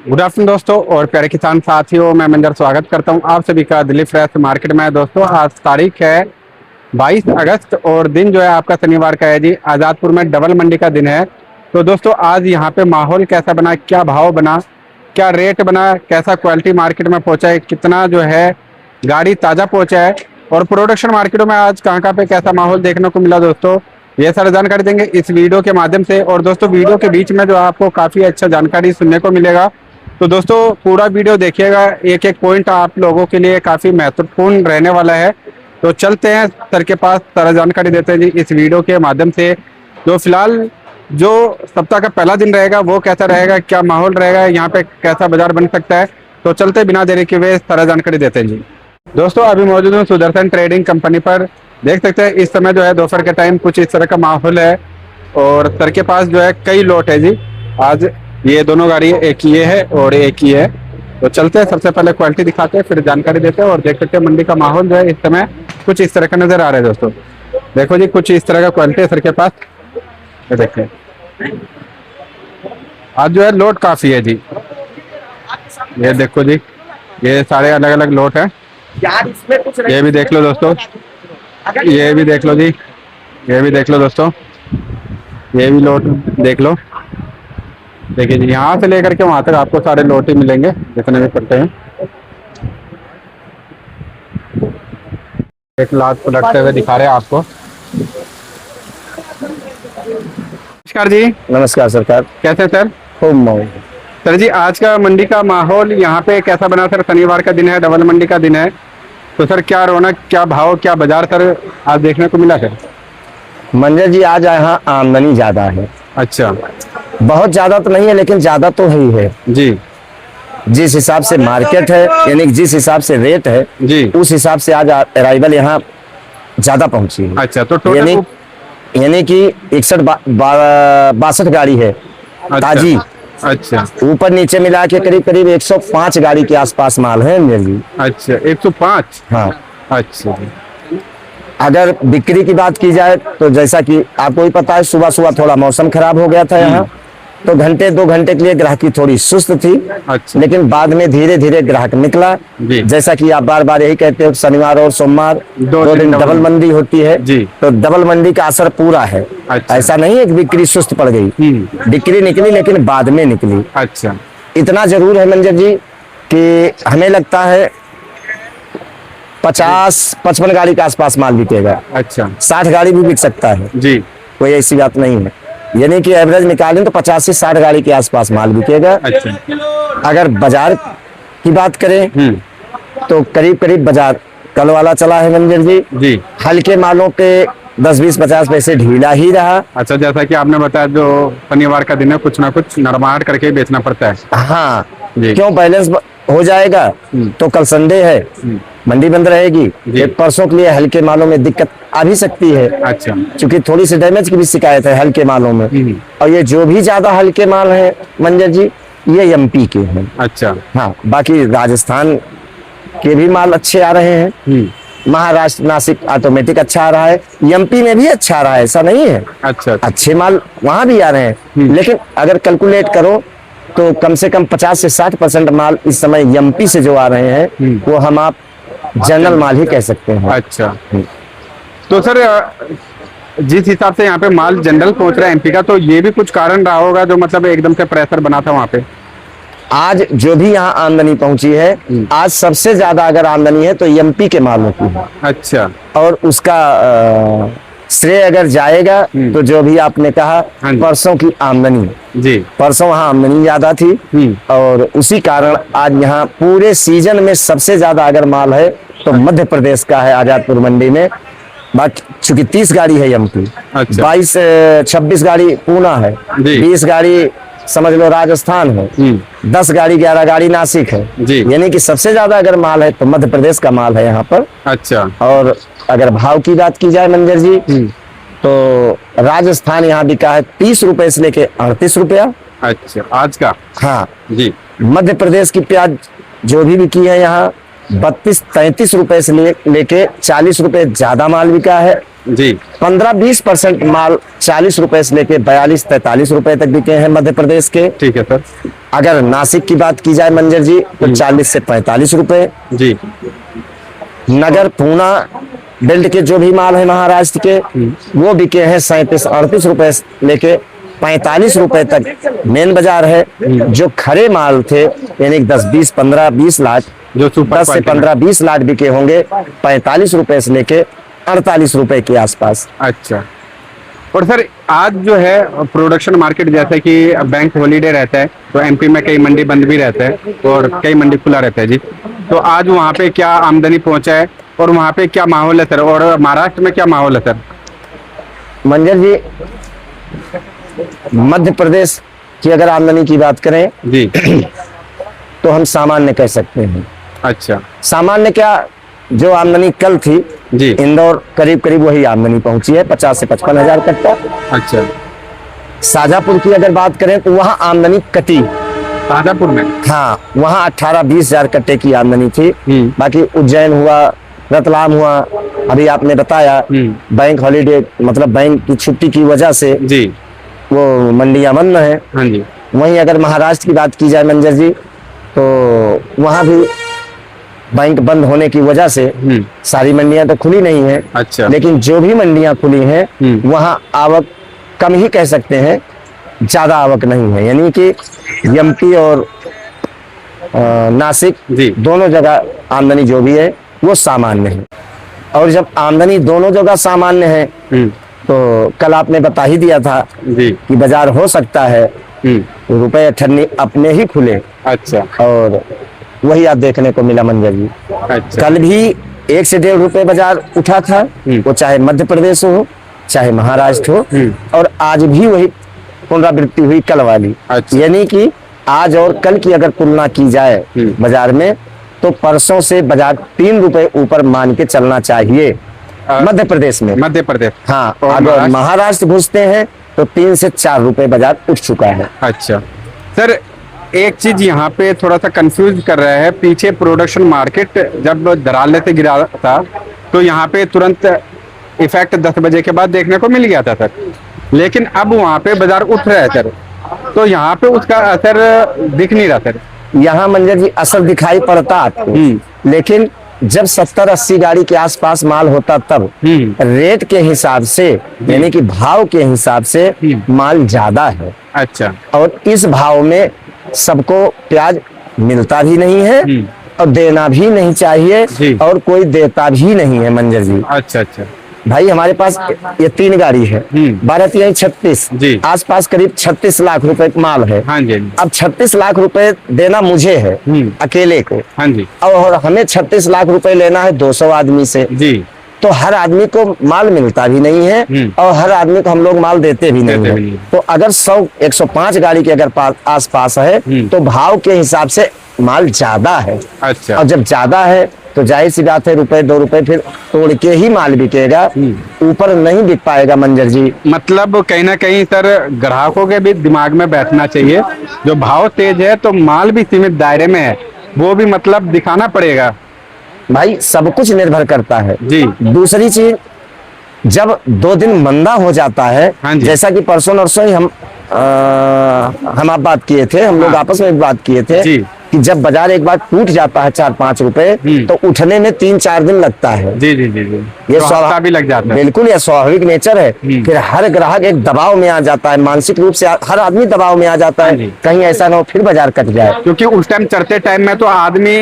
Good afternoon दोस्तों और प्यारे किसान साथियों, मैं मंजर स्वागत करता हूं आप सभी का दिल्ली फ्रेश मार्केट में। दोस्तों आज तारीख है 22 अगस्त और दिन जो है आपका शनिवार का है जी। आज़ादपुर में डबल मंडी का दिन है। तो दोस्तों आज यहाँ पे माहौल कैसा बना, क्या भाव बना, क्या रेट बना, कैसा क्वालिटी मार्केट में पहुँचा है, कितना जो है गाड़ी ताज़ा पहुँचा है और प्रोडक्शन मार्केटों में आज कहाँ पे कैसा माहौल देखने को मिला, दोस्तों ये सारी जानकारी देंगे इस वीडियो के माध्यम से। और दोस्तों वीडियो के बीच में जो आपको काफ़ी अच्छा जानकारी सुनने को मिलेगा, तो दोस्तों पूरा वीडियो देखिएगा, एक एक पॉइंट आप लोगों के लिए काफ़ी महत्वपूर्ण रहने वाला है। तो चलते हैं सर के पास, सारा जानकारी देते हैं जी इस वीडियो के माध्यम से। जो फिलहाल जो सप्ताह का पहला दिन रहेगा वो कैसा रहेगा, क्या माहौल रहेगा, यहाँ पे कैसा बाजार बन सकता है, तो चलते बिना देरी के हुए सारा जानकारी देते हैं जी। दोस्तों अभी मौजूद हूँ सुदर्शन ट्रेडिंग कंपनी पर। देख सकते हैं इस समय जो है दोपहर के टाइम कुछ इस तरह का माहौल है और सर के पास जो है कई लोट है जी। आज ये दोनों गाड़ी, एक ये है और एक ये है। तो चलते हैं, सबसे पहले क्वालिटी दिखाते हैं फिर जानकारी देते हैं। और देख सकते हैं मंडी का माहौल जो है इस समय कुछ इस तरह का नजर आ रहा है। दोस्तों देखो जी, कुछ इस तरह का क्वालिटी है सर के पास। ये देखिए आज जो है लोट काफी है जी। ये देखो जी, ये सारे अलग अलग लोट है। ये भी देख लो दोस्तों, ये भी देख लो जी, ये भी देख लो दोस्तों, ये भी लोट देख लो। देखिए जी, यहाँ से लेकर के वहां तक आपको सारे लोट ही मिलेंगे जितने भी पड़ते हैं। एक लाख प्रोडक्ट हुए दिखा रहे हैं आपको। नमस्कार जी। नमस्कार सरकार। कैसे सर? खूब मौज। सर जी आज का मंडी का माहौल यहाँ पे कैसा बना सर? शनिवार का दिन है, डबल मंडी का दिन है, तो सर क्या रौनक, क्या भाव, क्या बाजार सर आज देखने को मिला सर? मंजर जी आज यहाँ आमदनी ज्यादा है। अच्छा, बहुत ज्यादा तो नहीं है लेकिन ज्यादा तो ही है जी। जिस हिसाब से मार्केट है, यानी कि जिस हिसाब से रेट है जी, उस हिसाब से आज अराइवल यहाँ ज्यादा पहुंची है। अच्छा, तो टोटल यानी कि 62 गाड़ी है ताजी। अच्छा, ऊपर नीचे मिला के करीब करीब 105 गाड़ी के आसपास माल है मंजर जी। अच्छा 105। हाँ, अच्छा, अगर बिक्री की बात की जाए तो जैसा कि आपको ही पता है, सुबह सुबह थोड़ा मौसम खराब हो गया था यहाँ, तो घंटे 2 घंटे के लिए ग्राहकी थोड़ी सुस्त थी। अच्छा, लेकिन बाद में धीरे धीरे ग्राहक निकला। जैसा कि आप बार बार यही कहते हो, शनिवार और सोमवार 2 दिन डबल मंडी होती है जी। तो डबल मंडी का असर पूरा है। अच्छा, ऐसा नहीं है कि बिक्री सुस्त पड़ गई, बिक्री निकली लेकिन बाद में निकली। अच्छा, इतना जरूर है मंजर जी कि हमें लगता है 50-55 गाड़ी के आसपास माल बिकेगा। अच्छा, 60 गाड़ी भी बिक सकता है जी, कोई ऐसी बात नहीं है। यानी कि एवरेज निकालें तो 50 से 60 गाड़ी के आसपास माल बिकेगा। अच्छा, अगर बाजार की बात करें तो करीब करीब बाजार कल वाला चला है मंजर जी। जी, हल्के मालों के 10-20-50 पैसे ढीला ही रहा। अच्छा, जैसा कि आपने बताया जो शनिवार का दिन है कुछ ना कुछ नरमाहट करके बेचना पड़ता है। हाँ, जी। क्यों बैलेंस हो जाएगा तो कल संडे है, मंडी बंद रहेगी, एक परसों के लिए हल्के मालों में दिक्कत आ भी सकती है। अच्छा, क्योंकि थोड़ी सी डैमेज की भी शिकायत है हल्के मालों में। और ये जो भी ज्यादा हल्के माल है मंजर जी ये एमपी के हैं। अच्छा, हाँ, बाकी राजस्थान के भी माल अच्छे आ रहे हैं। महाराष्ट्र नासिक ऑटोमेटिक अच्छा आ रहा है, एमपी में भी अच्छा आ रहा है, ऐसा नहीं है। अच्छा, अच्छे माल वहां भी आ रहे हैं। लेकिन अगर कैलकुलेट करो तो कम से कम 50 से 60% माल इस समय एमपी से जो आ रहे हैं वो हम आप जनरल माल ही कह सकते हैं। अच्छा, तो सर जिस हिसाब से यहाँ पे माल जनरल पहुंच रहा है एमपी का, तो ये भी कुछ कारण रहा होगा जो मतलब एकदम से प्रेशर बना था वहाँ पे? आज जो भी यहाँ आमदनी पहुंची है, आज सबसे ज्यादा अगर आमदनी है तो एमपी के मालों की है। अच्छा, और उसका श्रेय अगर जाएगा तो जो भी आपने कहा परसों की आमदनी जी, परसों वहाँ आमदनी ज्यादा थी और उसी कारण आज यहाँ पूरे सीजन में सबसे ज्यादा अगर माल है तो मध्य प्रदेश का है आजादपुर मंडी में। बाकी चूंकि 30 गाड़ी है एमपी, 26 गाड़ी पूना है, 20 गाड़ी समझ लो राजस्थान है, 10 गाड़ी 11 गाड़ी नासिक है। यानी कि सबसे ज्यादा अगर माल है तो मध्य प्रदेश का माल है यहाँ पर। अच्छा, और अगर भाव की बात की जाए मंजर जी तो राजस्थान यहाँ बिका है 30 रुपए से लेके 38 रुपया। अच्छा, आज का? हाँ जी। मध्य प्रदेश की प्याज जो भी बिकी है यहाँ 32-33 रुपए से लेके 40 रुपए ज्यादा माल बिका है। जी 15-20% माल 40 रुपए से लेके 42-43 रुपए तक बिके हैं मध्य प्रदेश के। ठीक है सर। अगर नासिक की बात की जाए मंजर जी तो 40 से 45 रुपए। जी नगर पूना बेल्ट के जो भी माल है महाराष्ट्र के वो बिके हैं 37-38 रुपए से लेके 45 रुपए तक मेन बाजार है। जो खड़े माल थे यानी 10-20-15-20 लाख, जो सुपर 10 से क्वालिटी में। 15-20 लाख बिके होंगे 45 रुपए से लेके 48 रुपए के आसपास। अच्छा। और सर आज जो है प्रोडक्शन मार्केट, जैसे कि बैंक हॉलीडे रहता है तो एमपी में कई मंडी बंद भी रहता है और कई मंडी खुला रहता है जी, तो आज वहाँ पे क्या आमदनी पहुंचा है और वहाँ पे क्या माहौल है सर, और महाराष्ट्र में क्या माहौल है सर? मंजर जी मध्य प्रदेश की अगर आमदनी की बात करें जी तो हम सामान्य कह सकते हैं। अच्छा सामान्य क्या, जो आमदनी कल थी जी। इंदौर करीब करीब वही आमदनी पहुंची है 50 से 55 हजार तक का। अच्छा। शाजापुर की अगर बात करें तो वहां आमदनी कटी। शाजापुर में? हाँ, वहां 18-20 हजार कट्टे की आमदनी थी। बाकी उज्जैन हुआ, रतलाम हुआ, अभी आपने बताया बैंक हॉलीडे मतलब बैंक की छुट्टी की वजह से जी वो मंडियां बंद है। हाँ जी। वहीं अगर महाराष्ट्र की बात की जाए मंजर जी तो वहां भी बैंक बंद होने की वजह से सारी मंडियां तो खुली नहीं है। अच्छा। लेकिन जो भी मंडियां खुली हैं वहां आवक कम ही कह सकते हैं, ज्यादा आवक नहीं है। यानी कि एमपी और नासिक जी। दोनों जगह आमदनी जो भी है वो सामान्य है। और जब आमदनी दोनों जगह सामान्य है तो कल आपने बता ही दिया था जी कि बाजार हो सकता है रुपए अठन्नी अपने ही खुले। अच्छा। और वही आप देखने को मिला मंजर जी। अच्छा। कल भी 1 से 1.5 रुपए बाजार उठा था, वो चाहे मध्य प्रदेश हो चाहे महाराष्ट्र हो, और आज भी वही पुनरावृत्ति हुई कल वाली। अच्छा। यानी कि आज और कल की अगर तुलना की जाए बाजार में तो परसों से बाजार 3 रुपए ऊपर मान के चलना चाहिए मध्य प्रदेश में। मध्य प्रदेश। हाँ, और अगर महाराष्ट्र घुसते हैं तो 3 से 4 रुपए बाजार उठ चुका है। अच्छा सर, एक चीज यहाँ पे थोड़ा सा कंफ्यूज कर रहा है, पीछे प्रोडक्शन मार्केट जब दराले से गिरा था तो यहाँ पे तुरंत इफेक्ट 10 बजे के बाद देखने को मिल गया था सर, लेकिन अब वहाँ पे बाजार उठ रहा है सर, तो यहाँ पे उसका असर दिख नहीं रहा सर। यहाँ मंजर जी असर दिखाई पड़ता आपको, लेकिन जब 70-80 गाड़ी के आसपास माल होता तब रेट के हिसाब से यानी कि भाव के हिसाब से माल ज्यादा है। अच्छा। और इस भाव में सबको प्याज मिलता भी नहीं है और देना भी नहीं चाहिए और कोई देता भी नहीं है मंजर जी। अच्छा अच्छा। भाई हमारे पास ये 3 गाड़ी है, 12-3-36 जी। आसपास करीब 36 लाख रुपए माल है। हाँ जी। अब 36 लाख रुपए देना मुझे है अकेले को। हाँ जी। और हमें 36 लाख रुपए लेना है 200 आदमी से जी। तो हर आदमी को माल मिलता भी नहीं है और हर आदमी को हम लोग माल देते भी नहीं है। तो अगर 100-105 गाड़ी के अगर आसपास है तो भाव के हिसाब से माल ज्यादा है। अच्छा। और जब ज्यादा है तो जाहिर सी बात है रुपए 2 रुपए फिर तोड़ के ही माल बिकेगा, ऊपर नहीं बिक पाएगा मंजर जी। मतलब कहीं ना कहीं सर ग्राहकों के भी दिमाग में बैठना चाहिए, जो भाव तेज है तो माल भी सीमित दायरे में है, वो भी मतलब दिखाना पड़ेगा। भाई सब कुछ निर्भर करता है जी। दूसरी चीज, जब 2 दिन मंदा हो जाता है, जैसा कि परसों नरसों ही हम आप बात किए थे, हम लोग आपस में बात किए थे कि जब बाजार एक बार टूट जाता है 4-5 रुपए तो उठने में 3-4 दिन लगता है। जी जी जी जी। ये तो हफ्ता भी लग जाता है। बिल्कुल, यह स्वाभाविक नेचर है। फिर हर ग्राहक एक दबाव में आ जाता है, मानसिक रूप से हर आदमी दबाव में आ जाता है, कहीं ऐसा ना हो फिर बाजार कट जाए। क्योंकि उस टाइम चढ़ते टाइम में तो आदमी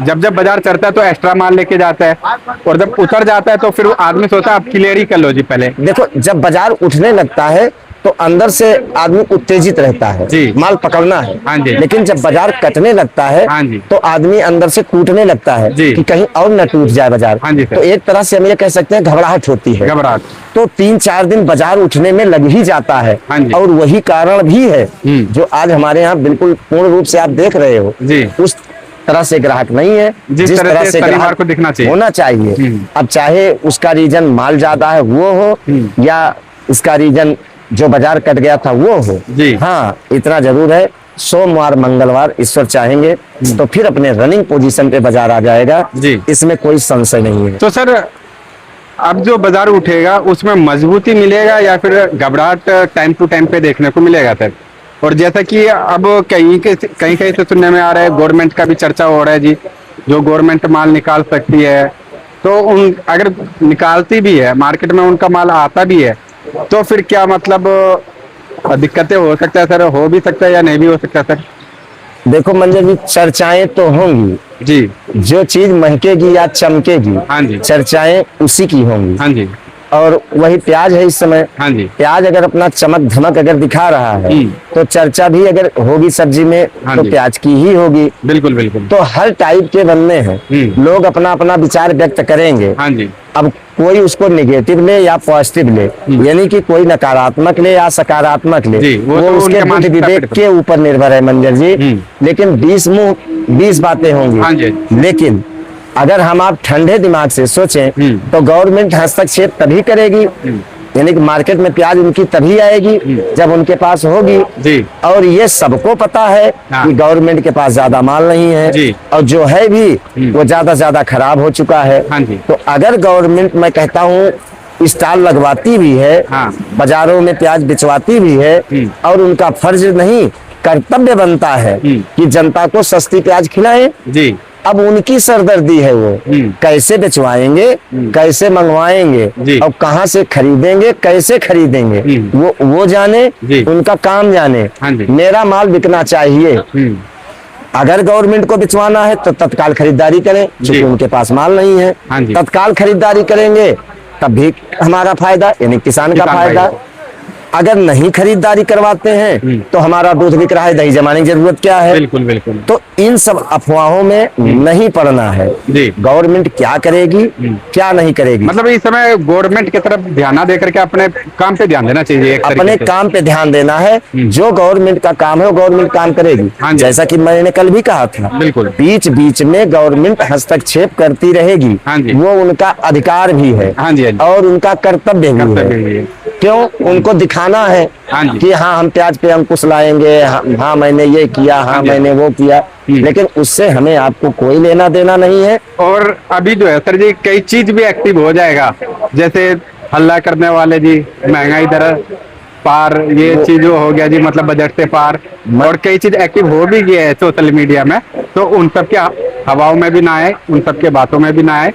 जब बाजार चढ़ता है तो एक्स्ट्रा माल लेके जाता है, और जब उतर जाता है तो फिर आदमी सोचता है आप क्लियर ही कर लो जी पहले। देखो, जब बाजार उठने लगता है तो अंदर से आदमी उत्तेजित रहता है, माल पकड़ना है। हाँ जी। लेकिन जब बाजार कटने लगता है तो आदमी अंदर से कूटने लगता है कि कहीं और न टूट जाए बाजार। हाँ जी। तो एक तरह से हम ये कह सकते हैं घबराहट होती है। घबराहट। तो 3-4 दिन बाजार उठने में लग ही जाता है। हाँ जी। और वही कारण भी है जो आज हमारे यहाँ बिल्कुल पूर्ण रूप से आप देख रहे हो जी। उस तरह से ग्राहक नहीं है जिस तरह से ग्राहक को दिखना चाहिए, होना चाहिए। अब चाहे उसका रीजन माल ज्यादा है वो हो या इसका रीजन जो बाजार कट गया था वो हो। जी। हाँ, इतना जरूर है सोमवार मंगलवार ईश्वर चाहेंगे तो फिर अपने रनिंग पोजीशन पे बाजार आ जाएगा जी। इसमें कोई संशय नहीं है। तो सर अब जो बाजार उठेगा उसमें मजबूती मिलेगा या फिर घबराहट टाइम टू टाइम पे देखने को मिलेगा सर? और जैसा कि अब कहीं से सुनने में आ रहा है, गवर्नमेंट का भी चर्चा हो रहा है जी, जो गवर्नमेंट माल निकाल सकती है, तो उन अगर निकालती भी है मार्केट में, उनका माल आता भी है, तो फिर क्या मतलब दिक्कतें हो सकता है सर? हो भी सकता है या नहीं भी हो सकता सर? देखो मंजर जी, चर्चाएं तो होंगी, जी। जो चीज महकेगी या चमकेगी हाँ जी। चर्चाएं उसी की होंगी। हाँ जी। और वही प्याज है इस समय। हाँ जी। प्याज अगर अपना चमक धमक अगर दिखा रहा है तो चर्चा भी अगर होगी सब्जी में हाँ तो जी। प्याज की ही होगी। बिल्कुल बिल्कुल। तो हर टाइप के बनने हैं, लोग अपना अपना विचार व्यक्त करेंगे। हाँ जी। अब कोई उसको निगेटिव ले या पॉजिटिव ले, यानी कि कोई नकारात्मक ले या सकारात्मक ले, जी, वो तो उसके उनके बुद्धि मानसिकता पे विवेक के ऊपर निर्भर है मंजर जी। लेकिन 20 मुंह 20 बातें हाँ होंगी। जी। लेकिन अगर हम आप ठंडे दिमाग से सोचें तो गवर्नमेंट हस्तक्षेप तभी करेगी, यानी कि मार्केट में प्याज उनकी तभी आएगी जब उनके पास होगी। जी। और ये सबको पता है हाँ। कि गवर्नमेंट के पास ज्यादा माल नहीं है जी। और जो है भी वो ज्यादा खराब हो चुका है। हाँ जी। तो अगर गवर्नमेंट, मैं कहता हूँ, स्टॉल लगवाती भी है, हाँ। बाजारों में प्याज बिचवाती भी है, और उनका फर्ज नहीं कर्तव्य बनता है कि जनता को सस्ती प्याज खिलाएं। जी। अब उनकी सरदर्दी है, वो कैसे बेचवाएंगे, कैसे मंगवाएंगे जी। और कहाँ से खरीदेंगे, कैसे खरीदेंगे, वो जाने, जी। उनका काम जाने। हाँ जी। मेरा माल बिकना चाहिए। अगर गवर्नमेंट को बिचवाना है तो तत्काल खरीदारी करें, क्योंकि उनके पास माल नहीं है। हाँ जी। तत्काल खरीदारी करेंगे तब भी हमारा फायदा, यानी किसान का फायदा। अगर नहीं खरीदारी करवाते हैं तो हमारा दूध बिक रहा है, दही जमाने की जरूरत क्या है? बिल्कुल बिल्कुल। तो इन सब अफवाहों में नहीं पड़ना है। जी। गवर्नमेंट क्या करेगी, क्या नहीं करेगी, मतलब इस समय गवर्नमेंट की तरफ ध्यान दे करके अपने काम पे ध्यान देना चाहिए, एक अपने तरीके से। काम पे ध्यान देना है। जो गवर्नमेंट का काम है वो गवर्नमेंट काम करेगी। हाँ जी। जैसा कि मैंने कल भी कहा था, बिल्कुल। बीच बीच में गवर्नमेंट हस्तक्षेप करती रहेगी। हाँ जी। वो उनका अधिकार भी है। हाँ जी। हाँ जी। और उनका कर्तव्य भी कर्तव्य है। भी है। क्यों? उनको दिखाना है हाँ जी। कि हाँ हम प्याज पे अंकुश लाएंगे, हाँ मैंने ये किया, हाँ जी। मैंने वो किया, लेकिन उससे हमें आपको कोई लेना देना नहीं है। और अभी जो है सर जी, कई चीज भी एक्टिव हो जाएगा, जैसे हल्ला करने वाले जी, महंगाई दर पार, ये चीज हो गया जी, मतलब बजट से पार, और कई चीज एक्टिव हो भी गया है सोशल मीडिया में, तो उन सब के हवाओं में भी ना आए, उन सब के बातों में भी ना आए।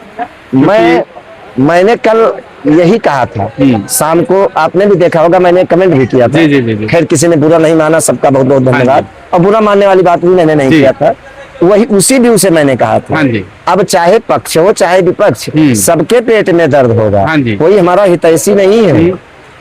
मैंने कल यही कहा था, शाम को आपने भी देखा होगा, मैंने कमेंट भी किया था। जी जी जी जी। खैर किसी ने बुरा नहीं माना, सबका बहुत बहुत धन्यवाद। और बुरा मानने वाली बात भी मैंने नहीं किया था, वही उसी व्यू से मैंने कहा था। हाँ जी। अब चाहे पक्ष हो चाहे विपक्ष, सबके पेट में दर्द होगा। हाँ जी। कोई हमारा हितैषी नहीं है।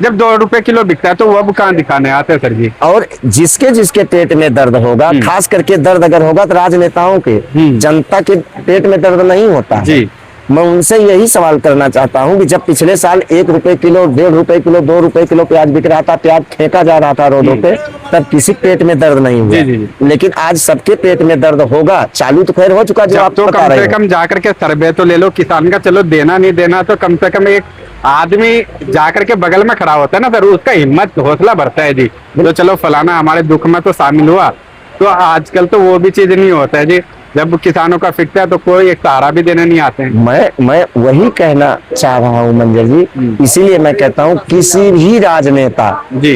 जब 2 रुपए किलो बिकता है तो वो अब कहाँ दिखाने आते हैं सर जी? और जिसके जिसके पेट में दर्द होगा, खास करके दर्द अगर होगा तो राजनेताओं के, जनता के पेट में दर्द नहीं होता है। जी। मैं उनसे यही सवाल करना चाहता हूं कि जब पिछले साल 1 रुपए किलो, 1.5 रुपए किलो, 2 रुपए किलो प्याज बिक रहा था, प्याज फेंका जा रहा था रोडों पे, तब किसी पेट में दर्द नहीं हुआ। जी, जी, जी। लेकिन आज सबके पेट में दर्द होगा। चालू तो खैर हो चुका, जो आप तो बता कम रहे से हो। कम जाकर के सर्वे तो ले लो किसान का, चलो देना नहीं देना तो कम से कम एक आदमी जाकर के बगल में खड़ा होता है ना सर, उसका हिम्मत हौसला बढ़ता है जी, तो चलो फलाना हमारे दुख में तो शामिल हुआ। तो आजकल तो वो भी चीज नहीं होता है जी, जब किसानों का फिरता है तो कोई एक सहारा भी देने नहीं आते हैं। मैं वही कहना चाह रहा हूँ मंजर जी, इसीलिए मैं कहता हूँ किसी भी राजनेता जी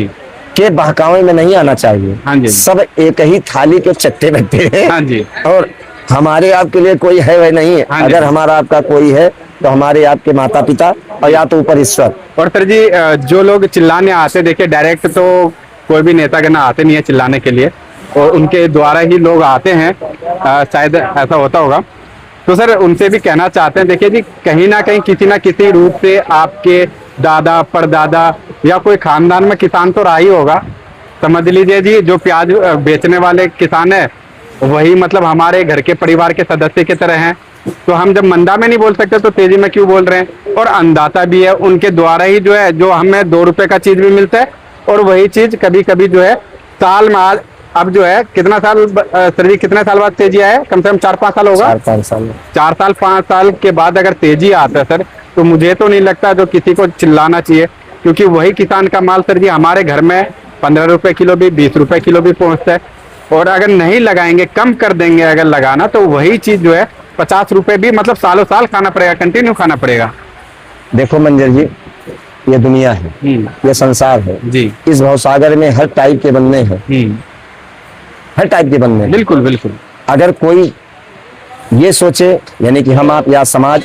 के बहकावे में नहीं आना चाहिए। हाँ जी। सब एक ही थाली के चट्टे बैठे हैं। हाँ जी। और हमारे आपके लिए कोई है वह नहीं है। हाँ जी। अगर हमारा आपका कोई है तो हमारे आपके माता पिता और या तो ऊपर ईश्वर। और सर जी, जो लोग चिल्लाने आते, देखिए डायरेक्ट तो कोई भी नेतागण आते नहीं है चिल्लाने के लिए, और उनके द्वारा ही लोग आते हैं, शायद ऐसा होता होगा। तो सर उनसे भी कहना चाहते हैं, देखिए जी, कहीं ना कहीं किसी ना किसी रूप से आपके दादा परदादा या कोई खानदान में किसान तो रहा ही होगा। समझ लीजिए जी, जो प्याज बेचने वाले किसान है वही मतलब हमारे घर के परिवार के सदस्य की तरह हैं। तो हम जब मंदा में नहीं बोल सकते तो तेजी में क्यों बोल रहे हैं? और अंदाता भी है, उनके द्वारा ही जो है, जो हमें 2 रुपए का चीज भी मिलता है, और वही चीज कभी कभी जो है साल में, अब जो है कितना साल सर जी, कितने साल बाद तेजी आया है? कम से कम 4-5 साल होगा। 4-5 साल 4-5 साल के बाद अगर तेजी आता है सर, तो मुझे तो नहीं लगता जो किसी को चिल्लाना चाहिए, क्योंकि वही किसान का माल सर जी हमारे घर में 15 रुपए किलो भी, 20 रुपए किलो भी पहुंचता है। और अगर नहीं लगाएंगे, कम कर देंगे अगर लगाना, तो वही चीज जो है 50 रुपए भी मतलब सालों साल खाना पड़ेगा, कंटिन्यू खाना पड़ेगा। देखो मंजर जी, ये दुनिया है, ये संसार है जी। इस भवसागर में हर टाइप के बनने हैं, हर टाइप के बनने हैं। बिल्कुल बिल्कुल। अगर कोई ये सोचे, यानी कि हम आप या समाज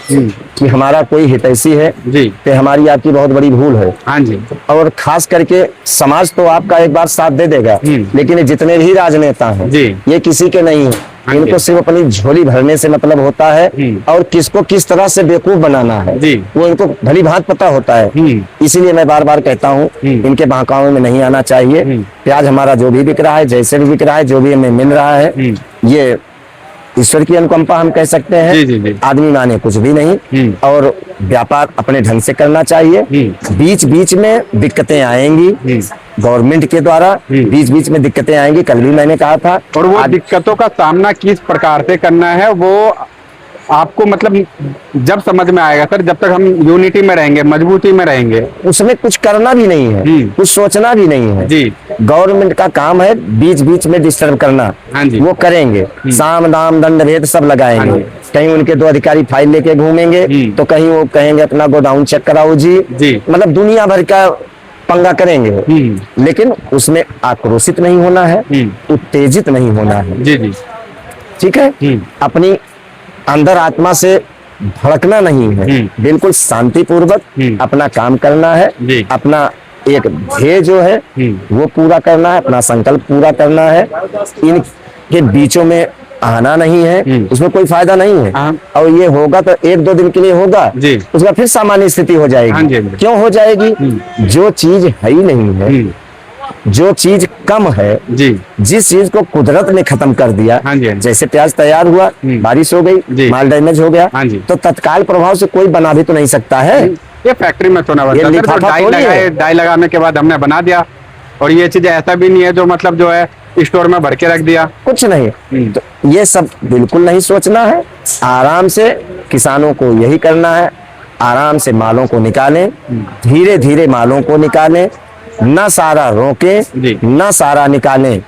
कि हमारा कोई हितैषी है, जी। तो हमारी आपकी बहुत बड़ी भूल है। हाँ जी। और खास करके समाज तो आपका एक बार साथ दे देगा, लेकिन ये जितने भी राजनेता हैं जी। ये किसी के नहीं है। हाँ इनको जी। सिर्फ अपनी झोली भरने से मतलब होता है, और किसको किस तरह से बेवकूफ बनाना है जी। वो इनको भली भांति पता होता है। इसीलिए मैं बार बार कहता हूँ इनके बहकावे में नहीं आना चाहिए। प्याज हमारा जो भी बिक रहा है, जैसे भी बिक रहा है, जो भी हमें मिल रहा है, ये ईश्वर की अनुकंपा हम कह सकते हैं। जी, जी, जी। आदमी माने कुछ भी नहीं, और व्यापार अपने ढंग से करना चाहिए। बीच बीच में दिक्कतें आएंगी, गवर्नमेंट के द्वारा बीच बीच में दिक्कतें आएंगी। कल भी मैंने कहा था, और वो दिक्कतों का सामना किस प्रकार से करना है वो आपको मतलब जब समझ में आएगा सर, जब तक हम यूनिटी में रहेंगे, मजबूती में रहेंगे। उसमें कुछ करना भी नहीं है, कुछ सोचना भी नहीं है जी। गवर्नमेंट का काम है बीच बीच में डिस्टर्ब करना। हाँ जी। वो करेंगे, साम दाम दंड भेद सब लगाएंगे। हाँ जी। कहीं उनके दो अधिकारी फाइल लेके घूमेंगे, तो कहीं वो कहेंगे अपना गोडाउन चेक कराओ जी। मतलब दुनिया भर का पंगा करेंगे, लेकिन उसमें आक्रोशित नहीं होना है, उत्तेजित नहीं होना है। जी जी। ठीक है, अपनी अंदर आत्मा से भड़कना नहीं है, बिल्कुल शांतिपूर्वक अपना काम करना है। अपना एक ध्येय जो है वो पूरा करना है, अपना संकल्प पूरा करना है। इनके बीचों में आना नहीं है, उसमें कोई फायदा नहीं है। और ये होगा तो एक दो दिन के लिए होगा, उसके बाद फिर सामान्य स्थिति हो जाएगी। क्यों हो जाएगी? जो चीज है ही नहीं है, जो चीज कम है, जिस चीज को कुदरत ने खत्म कर दिया, जैसे प्याज तैयार हुआ, बारिश हो गई, माल डैमेज हो गया, तो तत्काल प्रभाव से कोई बना भी तो नहीं सकता है। ये फैक्ट्री में तो ना बनता सर, तो डाई लगाए, डाई लगाने के बाद हमने बना दिया। और ये चीज ऐसा भी नहीं है जो मतलब जो है स्टोर में भर के रख दिया, कुछ नहीं। तो ये सब बिल्कुल नहीं सोचना है। आराम से किसानों को यही करना है, आराम से मालों को निकालें, धीरे धीरे मालों को निकालें, ना सारा रोके, ना सारा निकालें,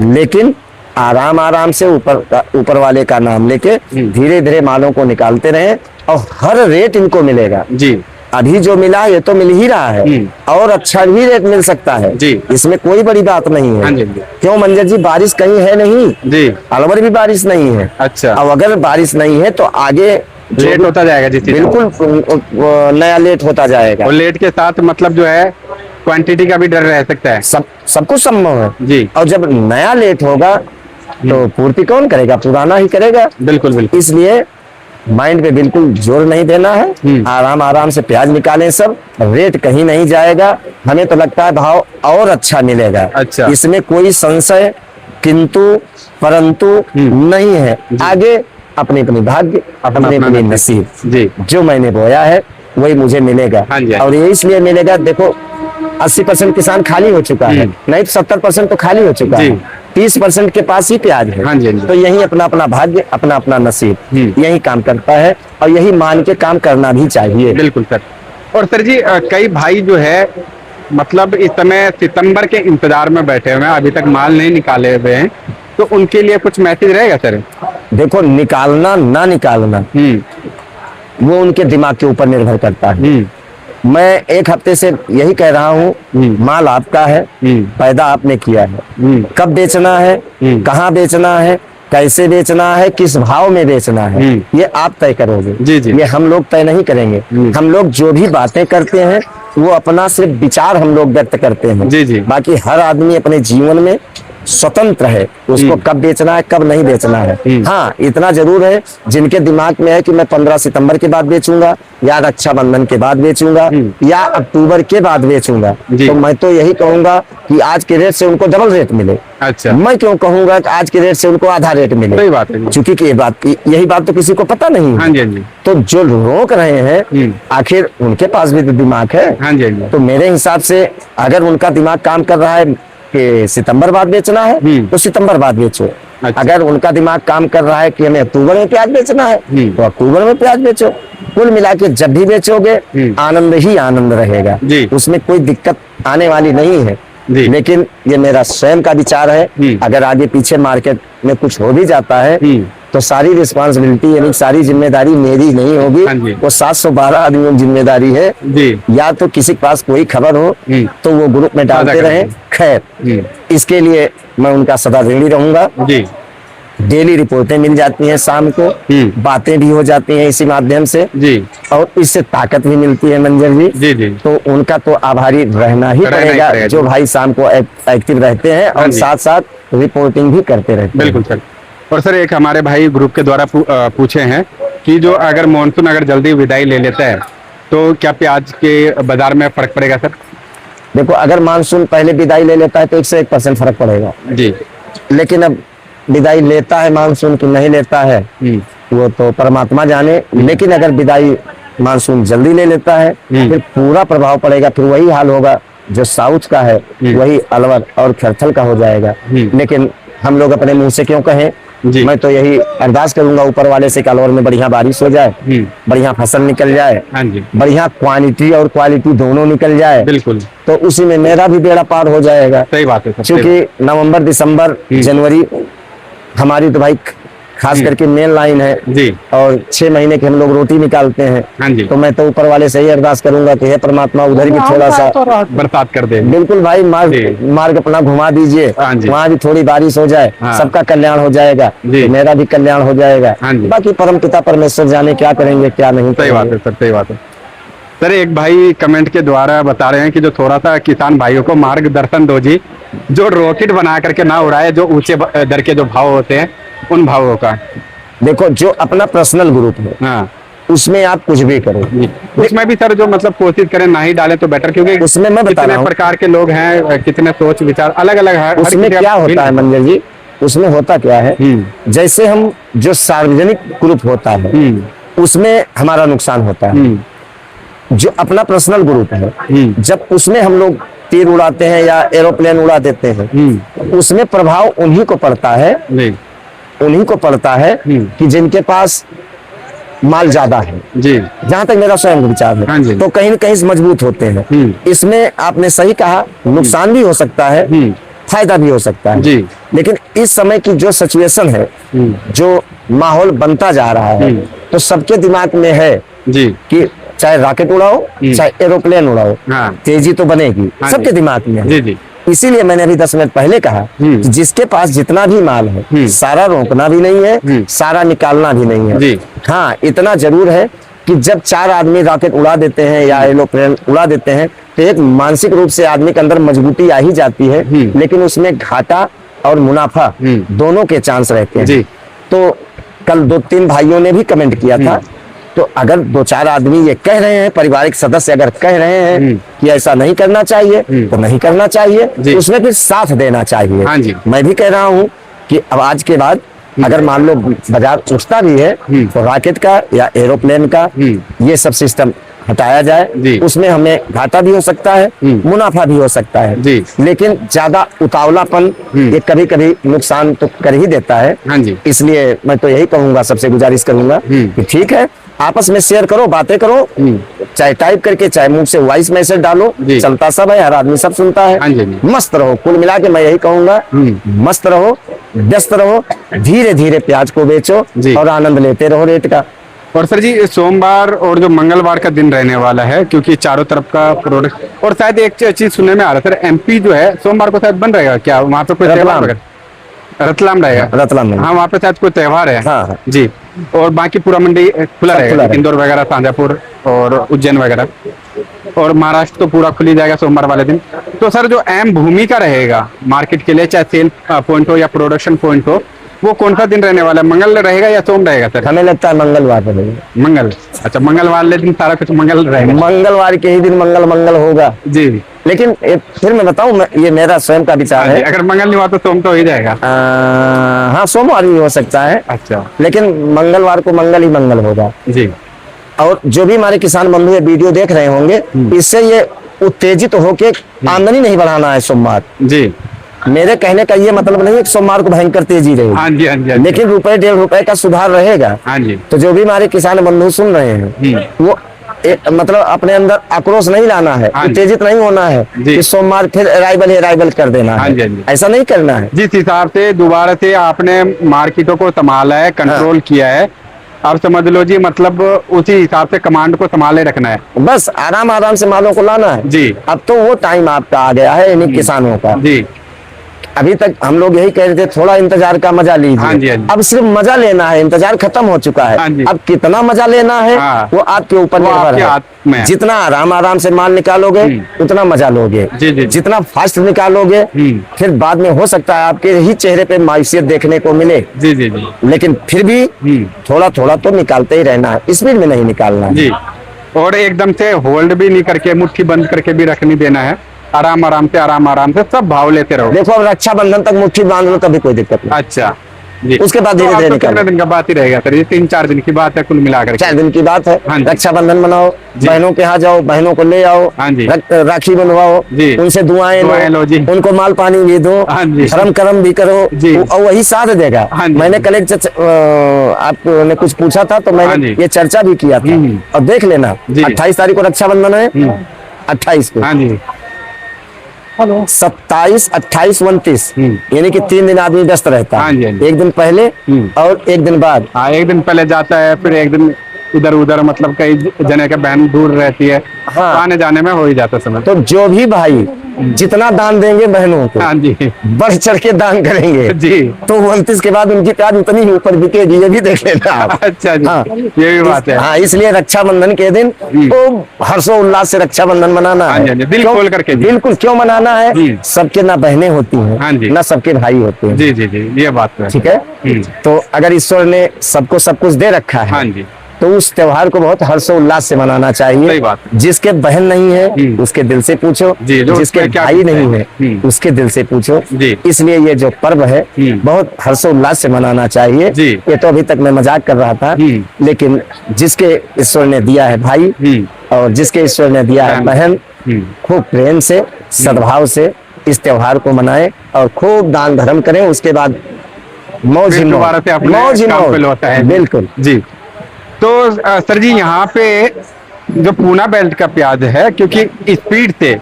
लेकिन आराम आराम से ऊपर वाले का नाम लेके धीरे धीरे मालों को निकालते रहें। और हर रेट इनको मिलेगा जी। अभी जो मिला ये तो मिल ही रहा है, और अच्छा भी रेट मिल सकता है जी। इसमें कोई बड़ी बात नहीं है। क्यों मंजर जी, बारिश कहीं है नहीं जी, अलवर भी बारिश नहीं है। अच्छा, अब अगर बारिश नहीं है तो आगे लेट होता जाएगा जी, बिल्कुल नया लेट होता जाएगा। और लेट के साथ मतलब जो है क्वांटिटी का भी डर रह सकता है। सब कुछ संभव है जी। और जब नया लेट होगा तो पूर्ति कौन करेगा? पुराना ही करेगा। बिल्कुल बिल्कुल। इसलिए माइंड पे बिल्कुल जोर नहीं देना है, आराम आराम से प्याज निकालें। सब रेट कहीं नहीं जाएगा, हमें तो लगता है भाव और अच्छा मिलेगा। अच्छा, इसमें कोई संशय किंतु परंतु नहीं है। आगे अपनी अपनी भाग्य, अपनी अपनी नसीब जी। जो मैंने बोया है वही मुझे मिलेगा। और ये इसलिए मिलेगा, देखो 80% किसान खाली हो चुका है, नहीं तो 70% तो खाली हो चुका है, 30% के पास ही प्याज है। तो यही अपना अपना भाग्य, अपना अपना नसीब यही काम करता है, और यही मान के काम करना भी चाहिए। बिल्कुल सर। और सर जी कई भाई जो है मतलब इस समय सितंबर के इंतजार में बैठे हुए हैं, अभी तक माल नहीं निकाले हुए हैं, तो उनके लिए कुछ मैसेज रहेगा सर? देखो, निकालना ना निकालना वो उनके दिमाग के ऊपर निर्भर करता है। मैं एक हफ्ते से यही कह रहा हूँ, माल आपका है, पैदा आपने किया है, कब बेचना है, कहाँ बेचना है, कैसे बेचना है, किस भाव में बेचना है, ये आप तय करोगे जी जी। ये हम लोग तय नहीं करेंगे। हम लोग जो भी बातें करते हैं वो अपना सिर्फ विचार हम लोग व्यक्त करते हैं जी जी। बाकी हर आदमी अपने जीवन में स्वतंत्र है, उसको कब बेचना है कब नहीं बेचना है। हाँ, इतना जरूर है, जिनके दिमाग में है कि मैं 15 सितंबर के बाद बेचूंगा, या रक्षाबंधन के बाद बेचूंगा, या अक्टूबर के बाद बेचूंगा, तो मैं तो यही कहूंगा कि आज के रेट से उनको डबल रेट मिले। अच्छा, मैं क्यों कहूंगा कि आज के रेट से उनको आधा रेट मिले? सही बात है, चूंकि यही बात तो किसी को पता नहीं है। तो जो रोक रहे हैं आखिर उनके पास भी तो दिमाग है। तो मेरे हिसाब से अगर उनका दिमाग काम कर रहा है कि सितंबर बाद बेचना है तो सितंबर बाद बेचो। अच्छा। अगर उनका दिमाग काम कर रहा है कि हमें अक्टूबर में प्याज बेचना है तो अक्टूबर में प्याज बेचो। कुल मिला के जब भी बेचोगे आनंद ही आनंद रहेगा, उसमें कोई दिक्कत आने वाली नहीं है। जी। लेकिन ये मेरा स्वयं का विचार है। अगर आगे पीछे मार्केट में कुछ हो भी जाता है तो सारी रिस्पॉन्सिबिलिटी यानी सारी जिम्मेदारी मेरी नहीं हाँ जी। होगी, वो 712 आदमियों की जिम्मेदारी है। जी। या तो किसी के पास कोई खबर हो तो वो ग्रुप में डालते साझा रहे। करें। खैर, इसके लिए मैं उनका सदा ऋणी रहूंगा। जी। डेली रिपोर्टें मिल जाती हैं, शाम को बातें भी हो जाती हैं इसी माध्यम से, जी। और इससे ताकत भी मिलती है मंजर जी। जी। जी। तो उनका तो आभारी रहना ही पड़ेगा, जो भाई शाम को एक्टिव रहते हैं और साथ साथ रिपोर्टिंग भी करते रहते हैं। बिल्कुल सर। और सर एक हमारे भाई ग्रुप के द्वारा पूछे हैं कि जो अगर मानसून अगर जल्दी विदाई ले लेता है तो क्या प्याज के बाजार में फर्क पड़ेगा सर? देखो, अगर मानसून पहले विदाई ले लेता है तो 101% फर्क पड़ेगा जी। लेकिन अब विदाई लेता है मानसून की नहीं लेता है वो तो परमात्मा जाने। लेकिन अगर विदाई मानसून जल्दी ले लेता है फिर पूरा प्रभाव पड़ेगा। फिर वही हाल होगा जो साउथ का है, वही अलवर और खरथल का हो जाएगा। लेकिन हम लोग अपने मुंह से क्यों कहें? मैं तो यही अरदास करूंगा ऊपर वाले से कि अलवर में बढ़िया बारिश हो जाए, बढ़िया फसल निकल जाए, हाँ जी। बढ़िया क्वांटिटी और क्वालिटी दोनों निकल जाए। बिल्कुल। तो उसी में मेरा भी बेड़ा पार हो जाएगा। सही बात है सर। क्योंकि नवंबर, दिसंबर, जनवरी हमारी तो भाई खास करके मेन लाइन है जी। और 6 महीने के हम लोग रोटी निकालते हैं। हाँ जी। तो मैं तो ऊपर वाले से ही अरदास करूंगा कि हे परमात्मा उधर भी थोड़ा सा बरसात कर दे। बिल्कुल भाई, मार्ग अपना घुमा दीजिए, हाँ जी। वहाँ भी थोड़ी बारिश हो जाए। हाँ। सबका कल्याण हो जाएगा, जी। तो मेरा भी कल्याण हो जाएगा। हाँ जी। बाकी परम पिता परमेश्वर जाने क्या करेंगे क्या नहीं सही बात है सर। सही बात है सर। एक भाई कमेंट के द्वारा बता रहे हैं कि जो थोड़ा सा किसान भाइयों को मार्गदर्शन दो जी, जो रॉकेट बना करके ना उड़ाए, जो ऊंचे दर के जो भाव होते हैं उन भावों का। देखो, जो अपना पर्सनल ग्रुप है हाँ। उसमें आप कुछ भी करो, उसमें भी सर जो मतलब कोशिश करें ना ही डालें तो बेटर, क्योंकि उसमें मैं बता रहा कितने हूँ प्रकार के लोग हैं, कितने सोच विचार अलग अलग है। उसमें क्या होता है मंजर जी, उसमें होता क्या है, जैसे हम जो सार्वजनिक ग्रुप होता है उसमें हमारा नुकसान होता है। जो अपना पर्सनल ग्रुप है जब उसमें हम लोग तीर उड़ाते हैं या एरोप्लेन उड़ा देते हैं उसमें प्रभाव उन्हीं को पड़ता है, उन्हीं को पड़ता है कि जिनके पास माल ज्यादा है जी। जहां तक मेरा स्वयं विचार है। हाँ जी। तो कहीं न कहीं मजबूत होते हैं। इसमें आपने सही कहा, नुकसान भी हो सकता है, फायदा भी हो सकता है जी। लेकिन इस समय की जो सिचुएशन है, जो माहौल बनता जा रहा है, तो सबके दिमाग में है जी कि चाहे रॉकेट उड़ाओ चाहे एरोप्लेन उड़ाओ, तेजी तो बनेगी। सबके दिमाग में जी जी। इसीलिए मैंने अभी 10 मिनट पहले कहा कि जिसके पास जितना भी माल है सारा रोकना भी नहीं है, सारा निकालना भी नहीं है। हाँ, इतना जरूर है कि जब 4 आदमी रॉकेट उड़ा देते हैं या एरोप्लेन उड़ा देते हैं तो एक मानसिक रूप से आदमी के अंदर मजबूती आ ही जाती है, लेकिन उसमें घाटा और मुनाफा दोनों के चांस रहते हैं। तो कल 2-3 भाइयों ने भी कमेंट किया था, तो अगर 2-4 आदमी ये कह रहे हैं, पारिवारिक सदस्य अगर कह रहे हैं कि ऐसा नहीं करना चाहिए तो नहीं करना चाहिए, उसमें फिर साथ देना चाहिए। हाँ जी। मैं भी कह रहा हूँ कि अब आज के बाद अगर मान लो बाजार उठता भी है तो रॉकेट का या एरोप्लेन का ये सब सिस्टम हटाया जाए। उसमें हमें घाटा भी हो सकता है, मुनाफा भी हो सकता है, लेकिन ज्यादा उतावलापन ये कभी कभी नुकसान तो कर ही देता है। हाँ जी। इसलिए मैं तो यही कहूंगा, सबसे गुजारिश करूंगा कि ठीक है, आपस में शेयर करो, बातें करो, चाहे टाइप करके चाहे मुंह से वॉइस मैसेज डालो, चलता सब है, हर आदमी सब सुनता है। मस्त रहो, कुल मिला के मैं यही कहूंगा, मस्त रहो, व्यस्त रहो, धीरे धीरे प्याज को बेचो और आनंद लेते रहो रेट का। और सर जी, सोमवार और जो मंगलवार का दिन रहने वाला है, क्योंकि चारों तरफ का प्रोडक्ट, और शायद एक चीज सुनने में आ रहा है सर, एमपी जो है सोमवार को शायद बंद रहेगा क्या? वहाँ पे कोई त्योहार? रतलाम रहेगा। रतलाम में, हाँ, वहाँ पे शायद कोई त्योहार है। हाँ जी। और बाकी पूरा मंडी खुला रहेगा, इंदौर वगैरह, शाजापुर और उज्जैन वगैरह, और महाराष्ट्र तो पूरा खुली जाएगा सोमवार वाले दिन। तो सर जो अहम भूमिका रहेगा मार्केट के लिए, चाहे सेल पॉइंट हो या प्रोडक्शन पॉइंट हो, वो कौन सा दिन रहने वाला है? मंगल रहेगा या सोम रहेगा सर? हमें लगता है मंगलवार रहेगा। मंगल? अच्छा, मंगलवार वाले दिन सारा कुछ मंगल रहेगा। मंगलवार के ही दिन मंगल होगा जी। लेकिन फिर मैं बताऊं, ये मेरा स्वयं का विचार है, अगर मंगल नहीं हुआ तो सोम तो हो ही जाएगा। हाँ, सोमवार भी हो सकता है। अच्छा। लेकिन मंगलवार को मंगल ही मंगल होगा जी। और जो भी हमारे किसान बंधु ये वीडियो देख रहे होंगे, इससे ये उत्तेजित होके आमदनी नहीं बढ़ाना है सोमवार जी। मेरे कहने का ये मतलब नहीं है कि सोमवार को भयंकर तेजी रहेगी। हाँ जी, हाँ जी, लेकिन ₹1-1.5 का सुधार रहेगा। हाँ जी। तो जो भी हमारे किसान बंधु सुन रहे हैं वो मतलब अपने अंदर आक्रोश नहीं लाना है, हाँ जी। उत्तेजित नहीं होना है जी। कि सोमवार फिर अराइवल कर देना हाँ है। जी, हाँ जी। ऐसा नहीं करना है। जिस हिसाब से दोबारा से आपने मार्केटों को संभाला है, कंट्रोल किया है, अब समझ लो जी, मतलब उसी हिसाब से कमांड को संभाले रखना है। बस आराम आराम से मालों को लाना है। जी। अब तो वो टाइम आपका आ गया है इन्हीं किसानों का। जी अभी तक हम लोग यही कह रहे थे थोड़ा इंतजार का मजा हाँ जी, लीजिए, हाँ जी। अब सिर्फ मजा लेना है, इंतजार खत्म हो चुका हाँ जी। है। अब कितना मजा लेना है हाँ। वो आपके ऊपर वो निर्भर आपके हाथ में है। है। जितना आराम आराम से माल निकालोगे उतना मजा लोगे। जी, जी। जितना फास्ट निकालोगे फिर बाद में हो सकता है आपके ही चेहरे पे मायूसियत देखने को मिले, जी जी जी लेकिन फिर भी थोड़ा थोड़ा तो निकालते ही रहना है, स्पीड में नहीं निकालना है। जी। और एकदम से होल्ड भी नहीं करके, मुट्ठी बंद करके भी रखनी देना है। आराम आराम से सब भाव लेते रहो। देखो अब रक्षाबंधन तक मुट्ठी बांध लो तभी कोई दिक्कत नहीं। अच्छा जी। उसके बाद तो धीरे-धीरे अब तो निकालो। कितने दिन का बात ही रहेगा सर? ये 3-4 दिन की बात है कुल मिलाकर के। 4 दिन की बात है। हाँ जी। रक्षाबंधन मनाओ, जी। बहनों के यहाँ जाओ, बहनों को ले आओ, हाँ जी। राखी बनवाओ, जी। उनसे दुआएं दुआएं लो जी। उनको माल पानी भी दो, हाँ जी। धर्म कर्म भी करो, जी। और वही साथ देगा। हाँ जी। मैंने कल आपने कुछ पूछा था तो हाँ मैंने जी। ये चर्चा भी किया था, और देख लेना जी। 28 तारीख को रक्षाबंधन है, 28 को, हाँ जी 27, 28, 29 यानी कि 3 दिन आदमी व्यस्त रहता हाँ जी, हाँ है। जी। एक दिन पहले और एक दिन बाद। हाँ, एक दिन पहले जाता है, फिर एक दिन इधर उधर, मतलब कई जने के बहन दूर रहती है, हाँ। आने जाने में हो ही जाता समय। तो जो भी भाई जितना दान देंगे बहनों को, हाँ जी बढ़ चढ़ के दान करेंगे, जी। तो 29 के बाद उनकी प्याज उतनी ही ऊपर बिकेगी, ये भी देख लेना आप। अच्छा जी। हाँ। ये भी बात है। हाँ, इसलिए रक्षाबंधन के दिन तो हर्षोल्लास से रक्षाबंधन मनाना हाँ जी, हाँ जी, है। दिल क्यों? खोल करके जी। बिल्कुल, क्यों मनाना है? जी। सबके ना बहनें होती हाँ जी। हैं, ना सबके भाई होते हैं। जी जी जी, ये बात तो है। ठीक है। तो अगर ईश्वर ने सबको सब कुछ दे रखा है, हाँ जी। तो उस त्योहार को बहुत हर्षोल्लास से मनाना चाहिए। सही बात है। जिसके बहन नहीं है उसके दिल से पूछो, जी, जो जिसके उसमें क्या भाई कुछ नहीं है। है उसके दिल से पूछो। जी। इसलिए ये जो पर्व है बहुत हर्षोल्लास से मनाना चाहिए। जी। ये तो अभी तक मैं मजाक कर रहा था, लेकिन जिसके ईश्वर ने दिया है भाई और जिसके ईश्वर ने दिया है बहन, खूब प्रेम से सद्भाव से इस त्योहार को मनाएं और खूब दान धर्म करें। उसके बाद मौज ही फिर मौज, दोबारा से अपने मौज ही काम पे मौज। लौटा है। बिल्कुल जी। तो सर जी, यहाँ पे जो पूना बेल्ट का प्याज है, क्योंकि स्पीड से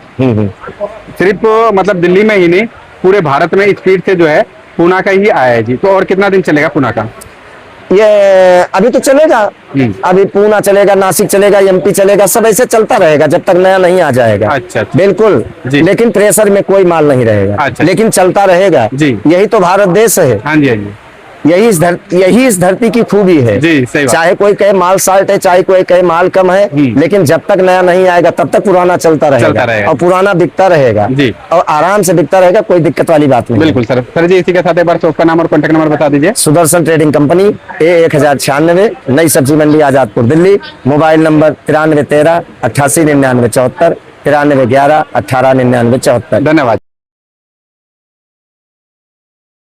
सिर्फ मतलब दिल्ली में ही नहीं, पूरे भारत में स्पीड से जो है पूना का ही आया है जी। तो और कितना दिन चलेगा पूना का? ये अभी तो चलेगा, अभी पूना चलेगा, नासिक चलेगा, एमपी चलेगा, सब ऐसे चलता रहेगा जब तक नया नहीं आ जाएगा। अच्छा। बिल्कुल जी। लेकिन प्रेशर में कोई माल नहीं रहेगा। अच्छा। लेकिन चलता रहेगा। जी। यही तो भारत देश है, हाँ जी, हाँ जी। यही इस धरती की खूबी है। जी, सही बात। चाहे कोई कहे माल शार्ट है, चाहे कोई कहे माल कम है, लेकिन जब तक नया नहीं आएगा तब तक पुराना चलता रहेगा और पुराना बिकता रहेगा जी। और आराम से बिकता रहेगा, कोई दिक्कत वाली बात नहीं। बिल्कुल सर। सर जी, इसी के साथ एक बार शॉप का नाम और कॉन्टेक्ट नंबर बता दीजिए। सुदर्शन ट्रेडिंग कंपनी, A1096, नई सब्जी मंडी, आजादपुर, दिल्ली। Mobile number 9313 889974, 9311 189974। धन्यवाद।